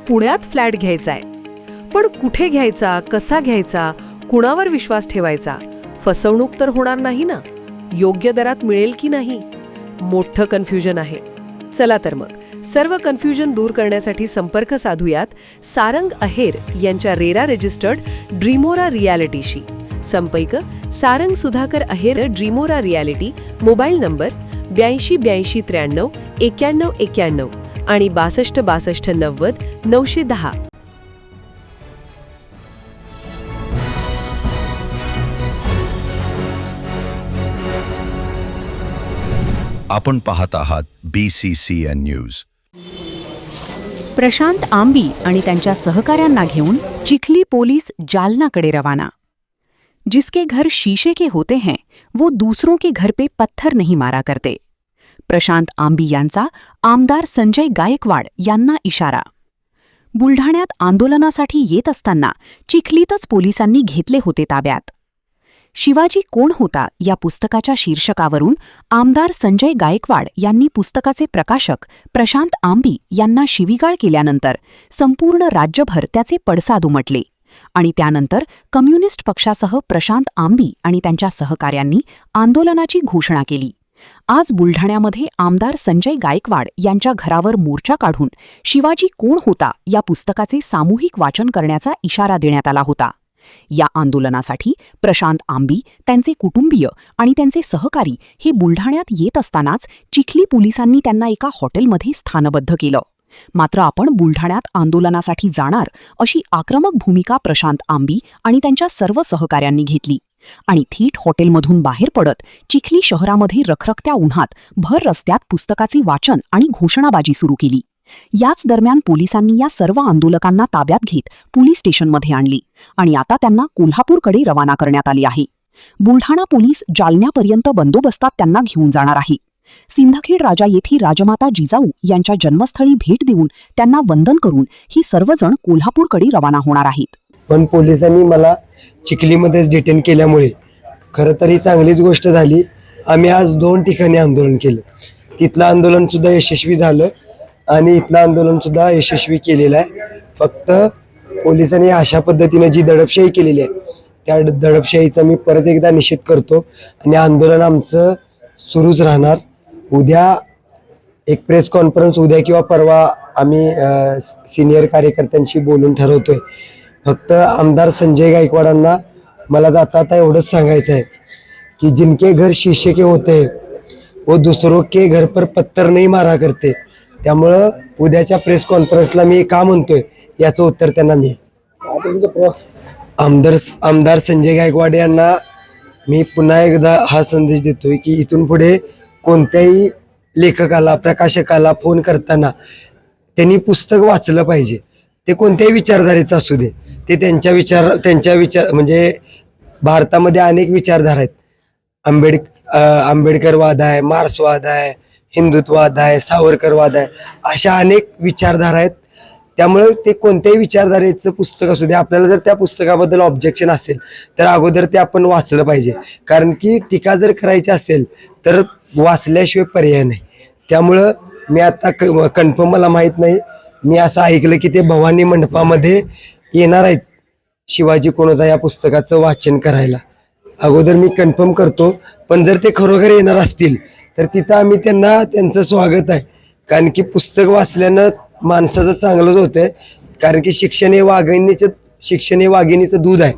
पुण्यात फ्लॅट घ्यायचा आहे. पण कुठे घ्यायचा, कसा घ्यायचा, कुणावर विश्वास ठेवायचा? फसवणूक तर होणार नाही ना? योग्य दरात मिळेल की नाही? मोठं कन्फ्युजन आहे. चला तर मग सर्व कन्फ्युजन दूर करण्यासाठी संपर्क साधूयात सारंग अहेर यांच्या रेरा रजिस्टर्ड ड्रीमोरा रियालिटीशी. संपर्क सारंग सुधाकर अहेर, ड्रीमोरा रियालिटी. मोबाईल नंबर 82 83 93 91 91 आणि 62 62 90 910. आपण पाहत आहात BCCN न्यूज. प्रशांत आंबी आणि त्यांच्या सहकाऱ्यांना घेऊन चिखली पोलीस जालनाकडे रवाना. जिसके घर शीशे के होते हैं वो दूसरों के घर पे पत्थर नहीं मारा करते. प्रशांत आंबी यांचा आमदार संजय गायकवाड यांना इशारा. बुलढाण्यात आंदोलनासाठी येत असताना चिखलीतच पोलिसांनी घेतले होते ताब्यात. शिवाजी कोण होता या पुस्तकाच्या शीर्षकावरून आमदार संजय गायकवाड यांनी पुस्तकाचे प्रकाशक प्रशांत आंबी यांना शिवीगाळ केल्यानंतर संपूर्ण राज्यभर त्याचे पडसाद उमटले आणि त्यानंतर कम्युनिस्ट पक्षासह प्रशांत आंबी आणि त्यांच्या सहकाऱ्यांनी आंदोलनाची घोषणा केली. आज बुलढाण्यामध्ये आमदार संजय गायकवाड यांच्या घरावर मोर्चा काढून शिवाजी कोण होता या पुस्तकाचे सामूहिक वाचन करण्याचा इशारा देण्यात आला होता. या आंदोलनासाठी प्रशांत आंबी, त्यांचे कुटुंबीय आणि त्यांचे सहकारी हे बुलढाण्यात येत असतानाच चिखली पोलिसांनी त्यांना एका हॉटेलमध्ये स्थानबद्ध केलं. मात्र आपण बुलढाण्यात आंदोलनासाठी जाणार अशी आक्रमक भूमिका प्रशांत आंबी आणि त्यांच्या सर्व सहकाऱ्यांनी घेतली आणि थेट हॉटेलमधून बाहेर पडत चिखली शहरामध्ये रखरखत्या उन्हात भर रस्त्यात पुस्तकाचे वाचन आणि घोषणाबाजी सुरू केली. याच दरम्यान पोलिसांनी या सर्व आंदोलकांना ताब्यात घेत पोलीस स्टेशनमध्ये आणली आणि आता त्यांना कोल्हापूरकडे रवाना करण्यात आले आहे. बुलढाणा पोलीस जालन्यापर्यंत बंदोबस्तात त्यांना घेऊन जाणार आहे. सिंदखेड राजा येथे राजमाता जिजाऊ यांच्या जन्मस्थळी भेट देऊन त्यांना वंदन करून ही सर्वजण कोल्हापूरकडे रवाना होणार आहेत. पण पोलिसांनी मला चिखलीमध्येच डिटेन केल्यामुळे खरं तर ही चांगलीच गोष्ट झाली. आम्ही आज 2 ठिकाणी आंदोलन केलं. तिथलं आंदोलन सुद्धा यशस्वी झालं आणि इथलं आंदोलन सुद्धा यशस्वी केलेलं आहे. फक्त पोलिसांनी अशा पद्धतीने जी दडपशाही केलेली आहे त्या दडपशाहीचा मी परत एकदा निषेध करतो आणि आंदोलन आमचं सुरूच राहणार. उद्या एक प्रेस कॉन्फरन्स उद्या किंवा परवा आम्ही सिनियर कार्यकर्त्यांशी बोलून ठरवतोय. फक्त आमदार संजय गायकवाडांना मला जाता एवढंच सांगायचं आहे की जिनके घर शीशे के होते वो दूसरों के घर पर पत्थर नहीं मारा करते. त्यामुळं उद्याच्या प्रेस कॉन्फरन्सला मी का म्हणतोय याचं उत्तर त्यांना मिळेल. आमदार संजय गायकवाड यांना मी पुन्हा एकदा हा संदेश देतोय की इथून पुढे कोणत्याही लेखकाला, प्रकाशकाला फोन करताना त्यांनी पुस्तक वाचलं पाहिजे. ते कोणत्याही विचारधारेचं असू दे. ते त्यांच्या विचार म्हणजे भारतामध्ये अनेक विचारधारा आहेत. आंबेडकरवाद आहे, मार्क्सवाद आहे, हिंदुत्ववाद आहे, सावरकरवाद आहे, अशा अनेक विचारधारा आहेत. त्यामुळे ते कोणत्याही विचारधारेचं पुस्तक असू दे, आपल्याला जर त्या पुस्तकाबद्दल ऑब्जेक्शन असेल तर अगोदर ते आपण वाचलं पाहिजे. कारण की टीका जर करायची असेल तर वाचल्याशिवाय पर्याय नाही. त्यामुळं मी आता कन्फर्म मला माहीत नाही, मी असं ऐकलं की ते भवानी मंडपामध्ये येणार आहेत शिवाजी कोण होता या पुस्तकाचं वाचन करायला. अगोदर मी कन्फर्म करतो. पण जर ते खरोखर येणार असतील तर तिथं आम्ही त्यांचं स्वागत आहे. कारण की पुस्तक वाचल्यानं माणसाचं चांगलंच होतंय. कारण की शिक्षण हे वाघिणीचं दूध आहे.